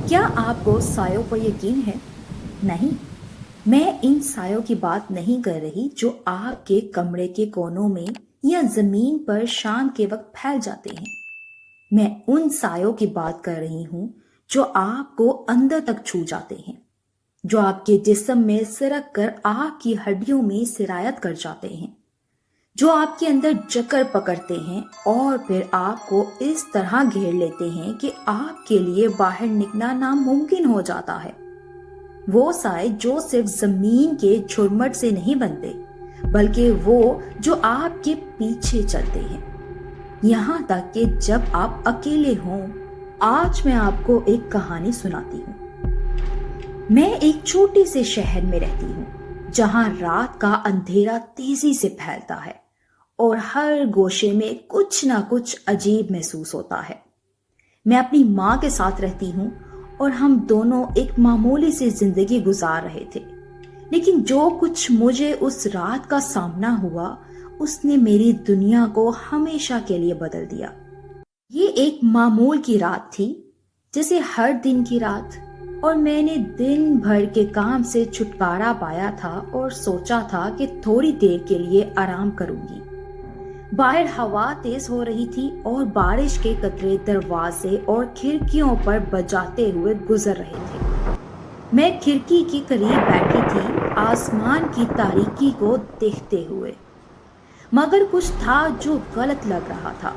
क्या आपको सायों पर यकीन है? नहीं, मैं इन सायों की बात नहीं कर रही जो आपके कमरे के कोनों में या जमीन पर शाम के वक्त फैल जाते हैं। मैं उन सायों की बात कर रही हूँ जो आपको अंदर तक छू जाते हैं, जो आपके जिस्म में सिरक कर आपकी हड्डियों में सिरायत कर जाते हैं, जो आपके अंदर जकड़ पकड़ते हैं और फिर आपको इस तरह घेर लेते हैं कि आपके लिए बाहर निकलना नामुमकिन हो जाता है। वो साए जो सिर्फ जमीन के झुरमट से नहीं बनते, बल्कि वो जो आपके पीछे चलते हैं, यहाँ तक कि जब आप अकेले हों। आज मैं आपको एक कहानी सुनाती हूँ। मैं एक छोटे से शहर में रहती हूँ जहाँ रात का अंधेरा तेजी से फैलता है और हर गोशे में कुछ ना कुछ अजीब महसूस होता है। मैं अपनी माँ के साथ रहती हूँ और हम दोनों एक मामूली सी जिंदगी गुजार रहे थे, लेकिन जो कुछ मुझे उस रात का सामना हुआ उसने मेरी दुनिया को हमेशा के लिए बदल दिया। ये एक मामूल की रात थी, जैसे हर दिन की रात, और मैंने दिन भर के काम से छुटकारा पाया था और सोचा था कि थोड़ी देर के लिए आराम करूंगी। बाहर हवा तेज हो रही थी और बारिश के कतरे दरवाजे और खिड़कियों पर बजाते हुए गुजर रहे थे। मैं खिड़की के करीब बैठी थी, आसमान की तारीकी को देखते हुए, मगर कुछ था जो गलत लग रहा था।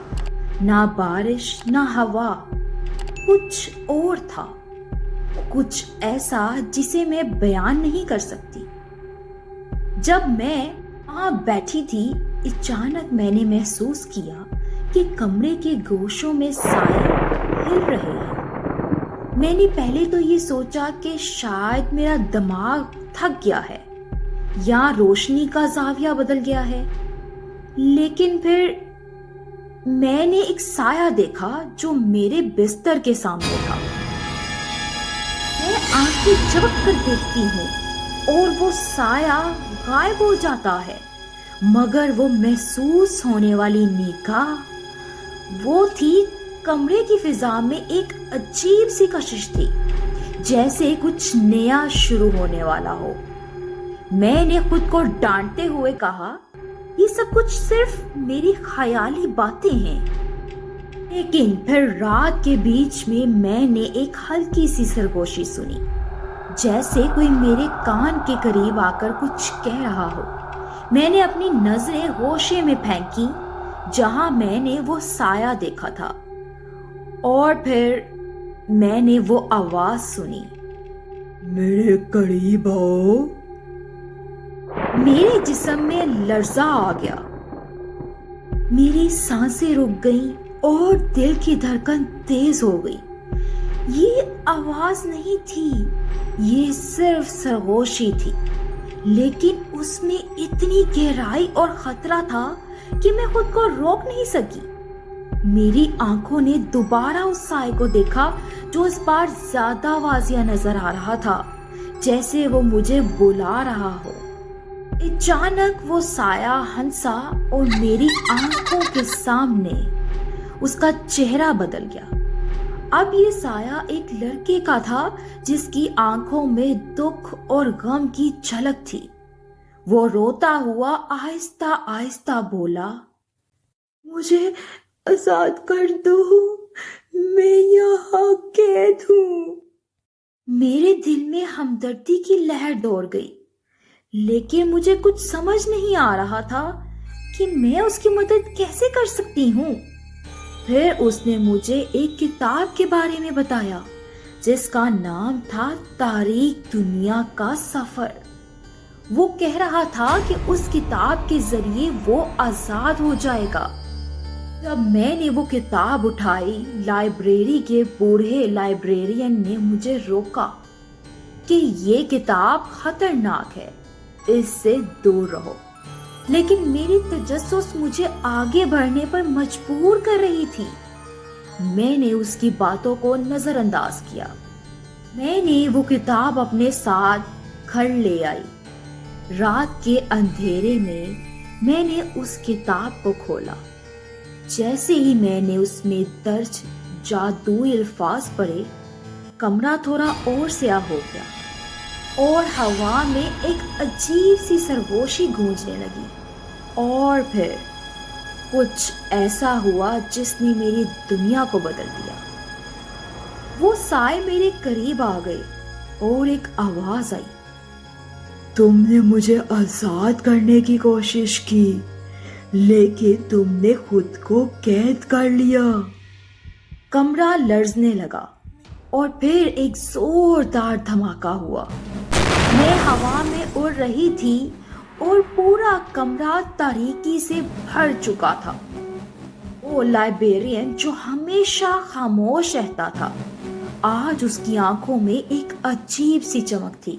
ना बारिश ना हवा, कुछ और था, कुछ ऐसा जिसे मैं बयान नहीं कर सकती। जब मैं वहां बैठी थी, अचानक मैंने महसूस किया कि कमरे के गोशों में साए हिल रहे हैं। मैंने पहले तो ये सोचा कि शायद मेरा दिमाग थक गया है या रोशनी का जाविया बदल गया है, लेकिन फिर मैंने एक साया देखा जो मेरे बिस्तर के सामने था। मैं आंखें झपक कर देखती हूँ और वो साया गायब हो जाता है, मगर वो महसूस होने वाली निगाह, वो थी कमरे की फिजा में एक अजीब सी कशिश थी, जैसे कुछ नया शुरू होने वाला हो। मैंने खुद को डांटते हुए कहा, ये सब कुछ सिर्फ मेरी ख्याली बातें हैं। लेकिन फिर रात के बीच में मैंने एक हल्की सी सरगोशी सुनी, जैसे कोई मेरे कान के करीब आकर कुछ कह रहा हो। मैंने अपनी नजरें गोशे में फेंकी जहां मैंने वो साया देखा था, और फिर मैंने वो आवाज सुनी, मेरे करीब आओ। मेरे जिस्म में लर्जा आ गया, मेरी सांसें रुक गईं और दिल की धड़कन तेज हो गई। ये आवाज नहीं थी, ये सिर्फ सरगोशी थी, लेकिन उसमें इतनी गहराई और खतरा था कि मैं खुद को रोक नहीं सकी। मेरी आंखों ने दोबारा उस साए को देखा जो इस बार ज्यादा वाजिया नजर आ रहा था, जैसे वो मुझे बुला रहा हो। अचानक वो साया हंसा और मेरी आंखों के सामने उसका चेहरा बदल गया। अब ये साया एक लड़के का था जिसकी आंखों में दुख और गम की झलक थी। वो रोता हुआ आहिस्ता आहिस्ता बोला, मुझे आजाद कर दो, मैं यहाँ कैद हूँ। मेरे दिल में हमदर्दी की लहर दौड़ गई, लेकिन मुझे कुछ समझ नहीं आ रहा था कि मैं उसकी मदद कैसे कर सकती हूँ। फिर उसने मुझे एक किताब के बारे में बताया जिसका नाम था तारीक दुनिया का सफर। वो कह रहा था कि उस किताब के जरिए वो आजाद हो जाएगा। जब मैंने वो किताब उठाई, लाइब्रेरी के बूढ़े लाइब्रेरियन ने मुझे रोका कि ये किताब खतरनाक है, इससे दूर रहो। लेकिन मेरी तजस्सुस मुझे आगे बढ़ने पर मजबूर कर रही थी। मैंने उसकी बातों को नजरअंदाज किया। मैंने वो किताब अपने साथ घर ले आई। रात के अंधेरे में मैंने उस किताब को खोला। जैसे ही मैंने उसमें दर्ज जादुई अल्फाज पढ़े, کمرہ تھوڑا اور سیاہ ہو گیا اور ہوا میں ایک عجیب سی سرگوشی گونجنے لگی، اور پھر کچھ ایسا ہوا جس نے میری دنیا کو بدل دیا۔ وہ سائے میرے قریب آ گئے اور ایک آواز آئی، تم نے مجھے آزاد کرنے کی کوشش کی لیکن تم نے خود کو قید کر لیا۔ کمرہ لرزنے لگا اور پھر ایک زوردار دھماکہ ہوا۔ میں ہوا میں اڑ رہی تھی اور پورا کمرہ تاریکی سے بھر چکا تھا۔ وہ لائبریرین جو ہمیشہ خاموش رہتا تھا، آج اس کی آنکھوں میں ایک عجیب سی چمک تھی،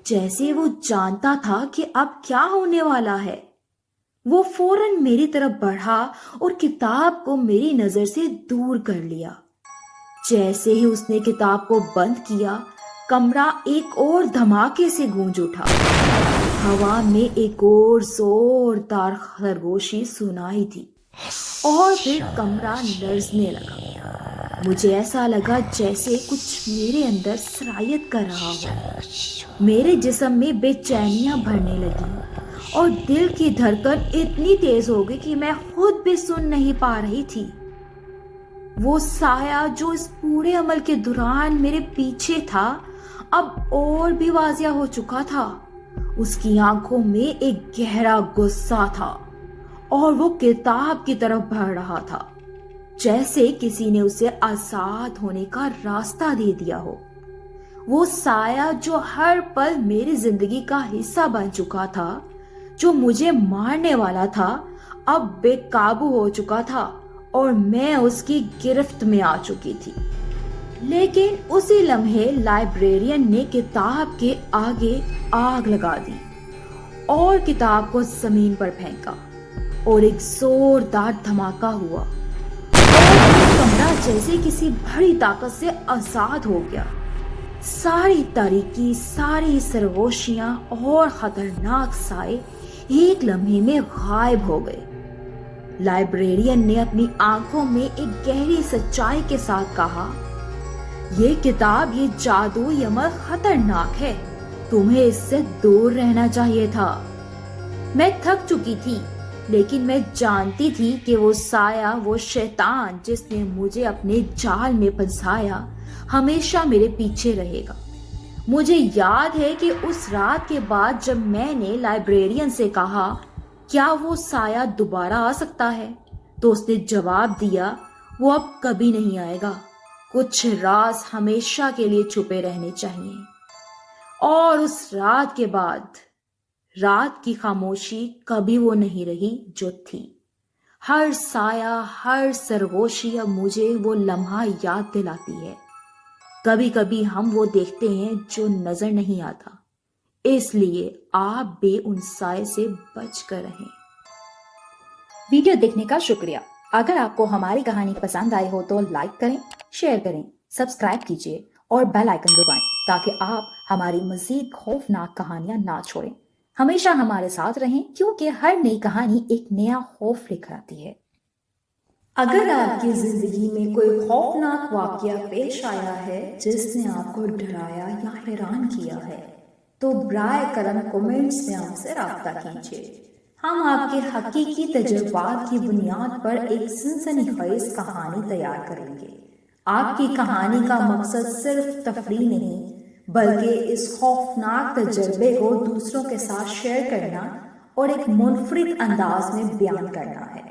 جیسے وہ جانتا تھا کہ اب کیا ہونے والا ہے۔ وہ فوراً میری طرف بڑھا اور کتاب کو میری نظر سے دور کر لیا۔ جیسے ہی اس نے کتاب کو بند کیا، کمرہ ایک اور دھماکے سے گونج اٹھا۔ ہوا میں ایک اور زوردار خرگوشی سنائی دی اور پھر کمرہ لرزنے لگا۔ مجھے ایسا لگا جیسے کچھ میرے اندر سرایت کر رہا ہو۔ میرے جسم میں بے چینیاں بھرنے لگی اور دل کی دھڑکن اتنی تیز ہو گئی کہ میں خود بھی سن نہیں پا رہی تھی۔ وہ سایہ جو اس پورے عمل کے دوران میرے پیچھے تھا، اب اور بھی واضح ہو چکا تھا۔ اس کی آنکھوں میں ایک گہرا غصہ تھا اور وہ کتاب کی طرف بڑھ رہا تھا، جیسے کسی نے اسے آزاد ہونے کا راستہ دے دیا ہو۔ وہ سایہ جو ہر پل میری زندگی کا حصہ بن چکا تھا، جو مجھے مارنے والا تھا، اب بے قابو ہو چکا تھا اور میں اس کی گرفت میں آ چکی تھی۔ لیکن اسی لمحے لائبریرین نے کتاب کے آگے آگ لگا دی اور کتاب کو زمین پر پھینکا اور ایک زوردار دھماکہ ہوا اور کمرہ جیسے کسی بڑی طاقت سے آزاد ہو گیا۔ ساری تاریکی، ساری سرگوشیاں اور خطرناک سائے ایک لمحے میں غائب ہو گئے۔ لائبریرین نے اپنی آنکھوں میں ایک گہری سچائی کے ساتھ کہا، یہ کتاب، یہ جادو، یہ عمل خطرناک ہے، تمہیں اس سے دور رہنا چاہیے تھا۔ میں تھک چکی تھی، لیکن میں جانتی تھی کہ وہ سایہ، وہ شیطان جس نے مجھے اپنے جال میں پھنسایا، ہمیشہ میرے پیچھے رہے گا۔ مجھے یاد ہے کہ اس رات کے بعد جب میں نے لائبریرین سے کہا، کیا وہ سایہ دوبارہ آ سکتا ہے، تو اس نے جواب دیا، وہ اب کبھی نہیں آئے گا۔ کچھ راز ہمیشہ کے لیے چھپے رہنے چاہیے۔ اور اس رات کے بعد رات کی خاموشی کبھی وہ نہیں رہی جو تھی۔ ہر سایہ، ہر سرگوشی اب مجھے وہ لمحہ یاد دلاتی ہے۔ کبھی کبھی ہم وہ دیکھتے ہیں جو نظر نہیں آتا، اس لیے آپ بھی ان سائے سے بچ کر رہیں۔ ویڈیو دیکھنے کا شکریہ۔ اگر آپ کو ہماری کہانی پسند آئی ہو تو لائک کریں، شیئر کریں، سبسکرائب کیجیے اور بیل آئیکن دبائیں تاکہ آپ ہماری مزید خوفناک کہانیاں نہ چھوڑیں۔ ہمیشہ ہمارے ساتھ رہیں کیونکہ ہر نئی کہانی ایک نیا خوف لے کر آتی ہے۔ اگر آپ کی زندگی میں کوئی خوفناک واقعہ پیش آیا ہے جس نے آپ کو ڈرایا یا حیران کیا ہے تو برائے کرم کومنٹس میں ہم سے رابطہ کیجیے۔ ہم آپ کے حقیقی تجربات کی بنیاد پر ایک سنسنی خیز کہانی تیار کریں گے۔ آپ کی کہانی کا مقصد صرف تفریح نہیں بلکہ اس خوفناک تجربے کو دوسروں کے ساتھ شیئر کرنا اور ایک منفرد انداز میں بیان کرنا ہے۔